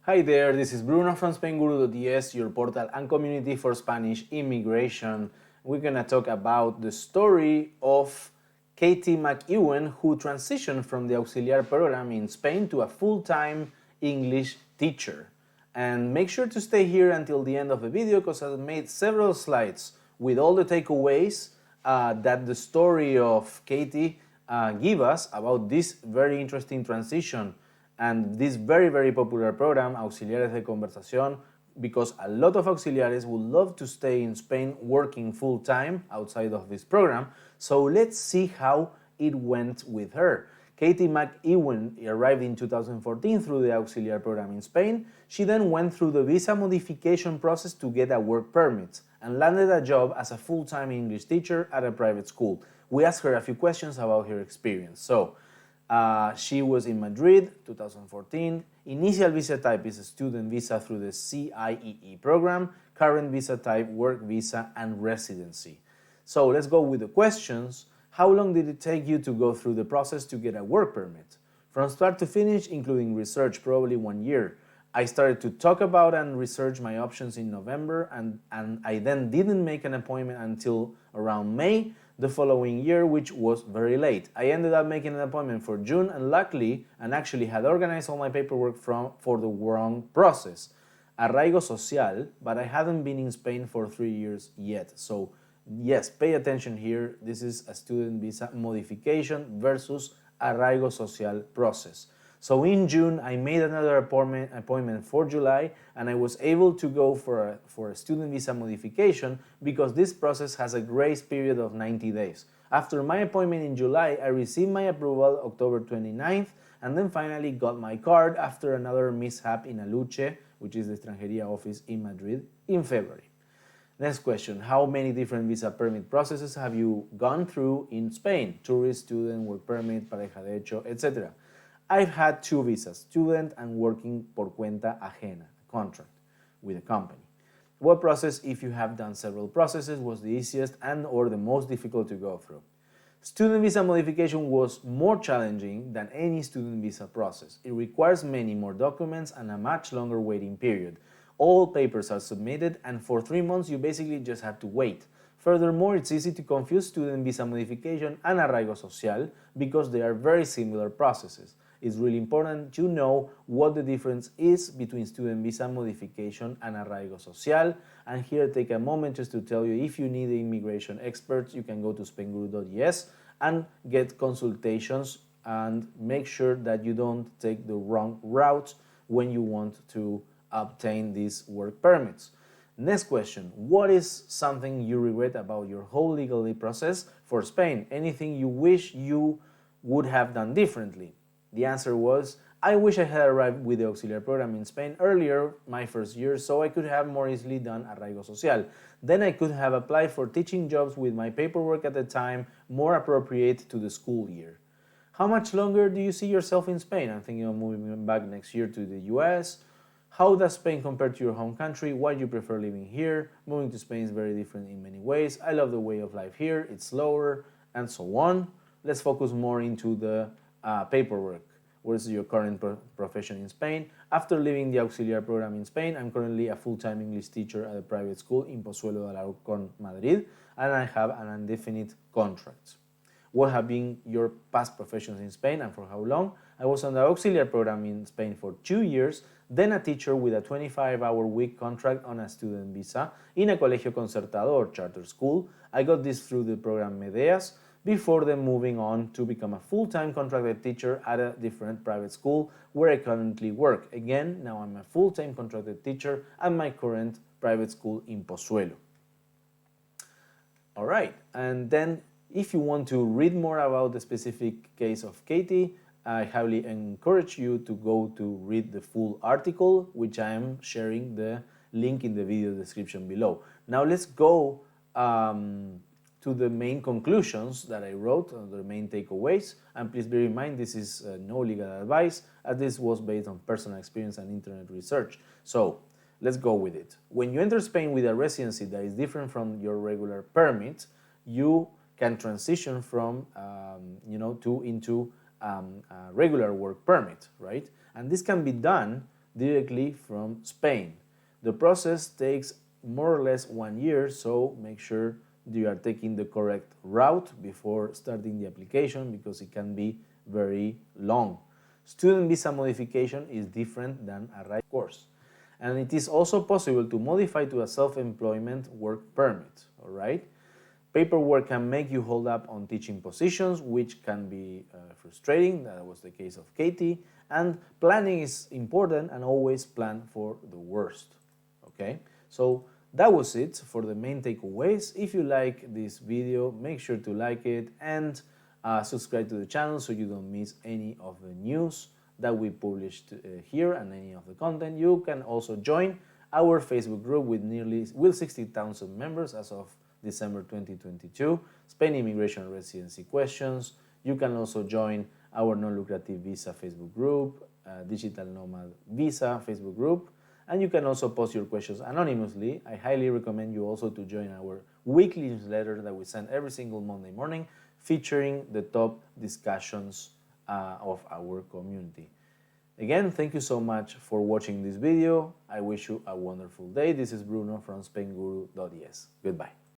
Hi there, this is Bruno from Spainguru.es, your portal and community for Spanish immigration. We're gonna talk about the story of Katie McEwen, who transitioned from the auxiliar program in Spain to a full-time English teacher. And make sure to stay here until the end of the video because I've made several slides with all the takeaways that the story of Katie give us about this very interesting transition and this very popular program, Auxiliares de Conversación, because a lot of auxiliares would love to stay in Spain working full-time outside of this program. So let's see how it went with her. Katie McEwen arrived in 2014 through the auxiliar program in Spain. She then went through the visa modification process to get a work permit and landed a job as a full-time English teacher at a private school. We asked her a few questions about her experience. So, she was in Madrid, 2014. Initial visa type is a student visa through the CIEE program. Current visa type, work visa, and residency. So let's go with the questions. How long did it take you to go through the process to get a work permit? From start to finish, including research, probably 1 year. I started to talk about and research my options in November, and I then didn't make an appointment until around May the following year, which was very late. I ended up making an appointment for June and luckily, and actually had organized all my paperwork for the wrong process, arraigo social, but I haven't been in Spain for 3 years yet. So yes, pay attention here. This is a student visa modification versus arraigo social process. So in June, I made another appointment for July, and I was able to go for a student visa modification because this process has a grace period of 90 days. After my appointment in July, I received my approval October 29th, and then finally got my card after another mishap in Aluche, which is the Extranjería office in Madrid, in February. Next question, how many different visa permit processes have you gone through in Spain? Tourist, student, work permit, pareja de hecho, etc. I've had 2 visas, student and working por cuenta ajena, a contract with a company. What process, if you have done several processes, was the easiest and or the most difficult to go through? Student visa modification was more challenging than any student visa process. It requires many more documents and a much longer waiting period. All papers are submitted, and for 3 months you basically just have to wait. Furthermore, it's easy to confuse student visa modification and arraigo social because they are very similar processes. It's really important to know what the difference is between student visa modification and arraigo social. And here, take a moment just to tell you, if you need immigration experts, you can go to Spainguru.es and get consultations and make sure that you don't take the wrong route when you want to obtain these work permits. Next question, what is something you regret about your whole legal process for Spain? Anything you wish you would have done differently? The answer was, I wish I had arrived with the auxiliar program in Spain earlier, my first year, so I could have more easily done arraigo social. Then I could have applied for teaching jobs with my paperwork at the time more appropriate to the school year. How much longer do you see yourself in Spain? I'm thinking of moving back next year to the US. How does Spain compare to your home country? Why do you prefer living here? Moving to Spain is very different in many ways. I love the way of life here, it's slower, and so on. Let's focus more into the paperwork. What is your current profession in Spain? After leaving the auxiliar program in Spain, I'm currently a full-time English teacher at a private school in Pozuelo de Alarcón, Madrid, and I have an indefinite contract. What have been your past professions in Spain and for how long? I was on the auxiliar program in Spain for 2 years, then a teacher with a 25-hour week contract on a student visa in a colegio concertado or charter school. I got this through the program Medeas, before then moving on to become a full-time contracted teacher at a different private school where I currently work. Again, now I'm a full-time contracted teacher at my current private school in Pozuelo. All right, and then if you want to read more about the specific case of Katie, I highly encourage you to go to read the full article, which I am sharing the link in the video description below. Now let's go to the main conclusions that I wrote, the main takeaways, and please bear in mind this is no legal advice, as this was based on personal experience and internet research. So let's go with it. When you enter Spain with a residency that is different from your regular permit, you can transition from into a regular work permit, right? And this can be done directly from Spain. The process takes more or less 1 year, so make sure you are taking the correct route before starting the application because it can be very long. Student visa modification is different than a right course. And it is also possible to modify to a self-employment work permit, all right? Paperwork can make you hold up on teaching positions, which can be frustrating. That was the case of Katie. And planning is important, and always plan for the worst, okay? So that was it for the main takeaways. If you like this video, make sure to like it and subscribe to the channel so you don't miss any of the news that we published here and any of the content. You can also join our Facebook group with nearly 60,000 members as of December 2022, Spain immigration residency questions. You can also join our non-lucrative visa Facebook group, digital nomad visa Facebook group, and you can also post your questions anonymously. I highly recommend you also to join our weekly newsletter that we send every single Monday morning, featuring the top discussions of our community. Again, thank you so much for watching this video. I wish you a wonderful day. This is Bruno from Spainguru.es. Goodbye.